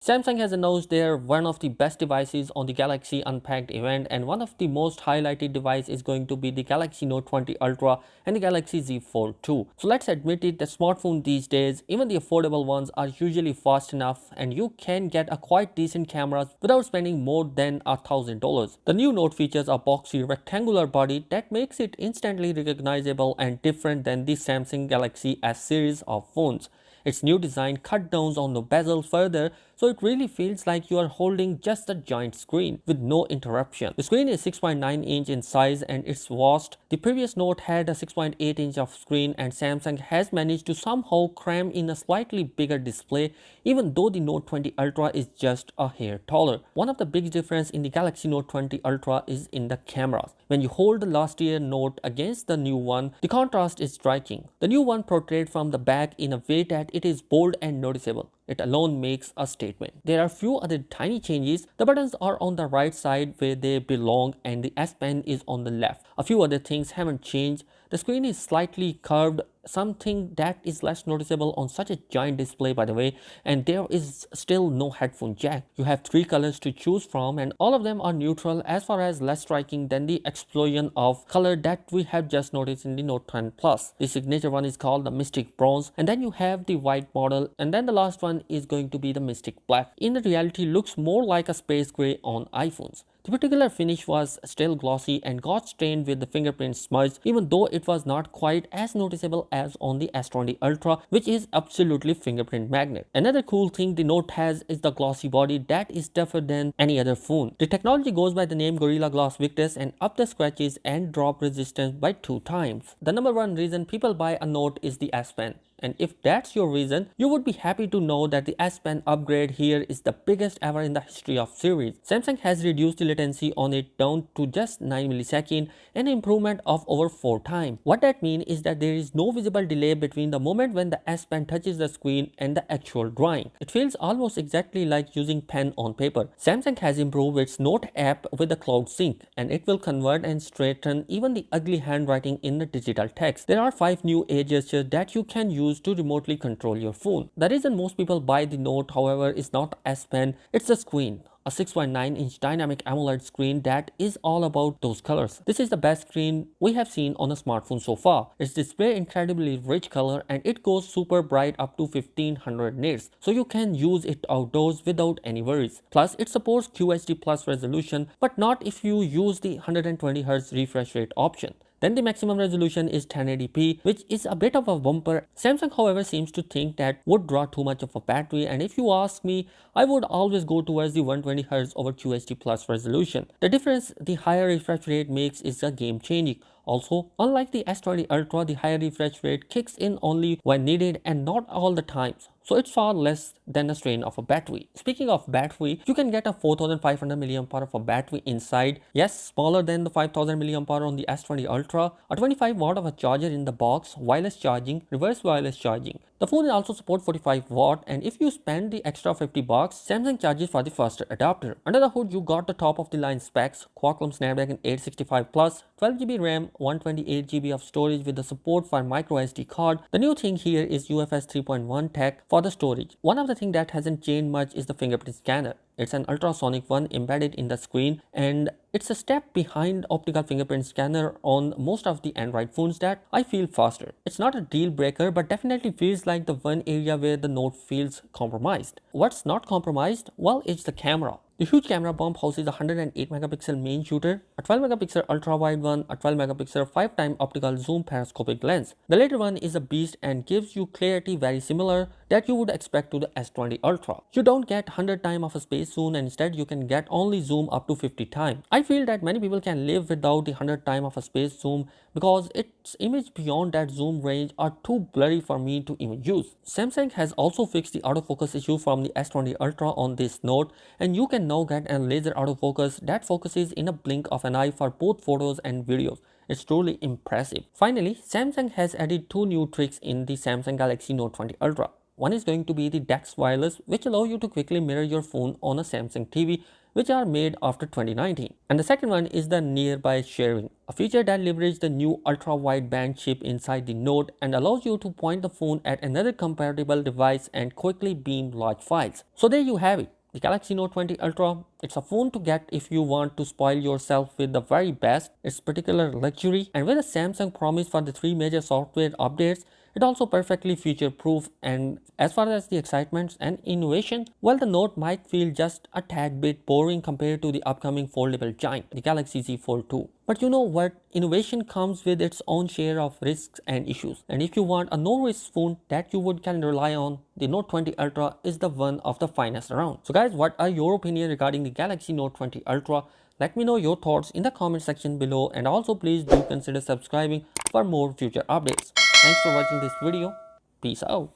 Samsung has announced they're one of the best devices on the Galaxy Unpacked event, and one of the most highlighted devices is going to be the Galaxy Note 20 Ultra and the Galaxy Z Fold 2. So let's admit it, the smartphone these days, even the affordable ones, are usually fast enough and you can get a quite decent camera without spending more than $1,000. The new Note features a boxy rectangular body that makes it instantly recognizable and different than the Samsung Galaxy S series of phones. Its new design cut down on the bezel further, so it really feels like you are holding just a giant screen with no interruption. The screen is 6.9 inch in size and it's vast. The previous Note had a 6.8 inch of screen, and Samsung has managed to somehow cram in a slightly bigger display, even though the Note 20 Ultra is just a hair taller. One of the big differences in the Galaxy Note 20 Ultra is in the cameras. When you hold the last year Note against the new one, the contrast is striking. The new one portrayed from the back in a way that it is bold and noticeable. It alone makes a statement. There are few other tiny changes. The buttons are on the right side where they belong and the S Pen is on the left. A few other things haven't changed. The screen is slightly curved, something that is less noticeable on such a giant display, by the way, and there is still no headphone jack. You have three colors to choose from and all of them are neutral, as far as less striking than the explosion of color that we have just noticed in the Note 10 Plus. The signature one is called the Mystic Bronze, and then you have the white model, and then the last one is going to be the Mystic Black. In reality, looks more like a space gray on iPhones. The particular finish was still glossy and got stained with the fingerprint smudge, even though it was not quite as noticeable as on the S20 Ultra, which is absolutely fingerprint magnet. Another cool thing the Note has is the glossy body that is tougher than any other phone. The technology goes by the name Gorilla Glass Victus and up the scratches and drop resistance by 2 times. The number one reason people buy a Note is the S Pen. And if that's your reason, you would be happy to know that the S Pen upgrade here is the biggest ever in the history of series. Samsung has reduced the latency on it down to just 9 milliseconds, an improvement of over 4 times. What that means is that there is no visible delay between the moment when the S Pen touches the screen and the actual drawing. It feels almost exactly like using pen on paper. Samsung has improved its Note app with the cloud sync, and it will convert and straighten even the ugly handwriting in the digital text. There are 5 new age gestures that you can use to remotely control your phone. The reason most people buy the Note, however, is not S Pen, it's the screen. A 6.9-inch dynamic AMOLED screen that is all about those colors. This is the best screen we have seen on a smartphone so far. Its display incredibly rich color and it goes super bright up to 1500 nits, so you can use it outdoors without any worries. Plus, it supports QHD plus resolution, but not if you use the 120Hz refresh rate option. Then the maximum resolution is 1080p, which is a bit of a bumper. Samsung, however, seems to think that would draw too much of a battery, and if you ask me, I would always go towards the 120Hz over QHD plus resolution. The difference the higher refresh rate makes is a game changing. Also, unlike the S20 Ultra, the higher refresh rate kicks in only when needed and not all the times. So it's far less than the strain of a battery. Speaking of battery, you can get a 4500 mAh of a battery inside. Yes, smaller than the 5000 mAh on the S20 Ultra. A 25 watt of a charger in the box, wireless charging, reverse wireless charging. The phone also supports 45 watt, and if you spend the extra 50 bucks, Samsung charges for the faster adapter. Under the hood, you got the top of the line specs, Qualcomm Snapdragon 865 Plus, 12GB RAM, 128GB of storage with the support for micro SD card. The new thing here is UFS 3.1 tech for the storage. One of the things that hasn't changed much is the fingerprint scanner. It's an ultrasonic one embedded in the screen, and it's a step behind optical fingerprint scanner on most of the Android phones that I feel faster. It's not a deal breaker, but definitely feels like the one area where the Note feels compromised. What's not compromised? Well, it's the camera. The huge camera bump houses a 108 megapixel main shooter, a 12 megapixel ultra wide one, a 12 megapixel 5x optical zoom periscopic lens. The later one is a beast and gives you clarity very similar that you would expect to the S20 Ultra. You don't get 100 times of a space zoom, and instead you can get only zoom up to 50 times. I feel that many people can live without the 100 times of a space zoom because its image beyond that zoom range are too blurry for me to even use. Samsung has also fixed the autofocus issue from the S20 Ultra on this Note, and you can now get a laser autofocus that focuses in a blink of an eye for both photos and videos. It's truly impressive. Finally, Samsung has added 2 new tricks in the Samsung Galaxy Note 20 Ultra. One is going to be the DeX wireless, which allow you to quickly mirror your phone on a Samsung TV, which are made after 2019. And the second one is the nearby sharing, a feature that leverages the new ultra-wideband chip inside the Note and allows you to point the phone at another compatible device and quickly beam large files. So there you have it. The Galaxy Note 20 Ultra, it's a phone to get if you want to spoil yourself with the very best. It's particular luxury, and with a Samsung promise for the 3 major software updates, it also perfectly future proof. And as far as the excitement and innovation, well, the Note might feel just a tad bit boring compared to the upcoming foldable giant, the Galaxy Z Fold 2. But you know what? Innovation comes with its own share of risks and issues. And if you want a no-risk phone that you can rely on, the Note 20 Ultra is the one of the finest around. So guys, what are your opinion regarding the Galaxy Note 20 Ultra? Let me know your thoughts in the comment section below, and also please do consider subscribing for more future updates. Thanks for watching this video. Peace out.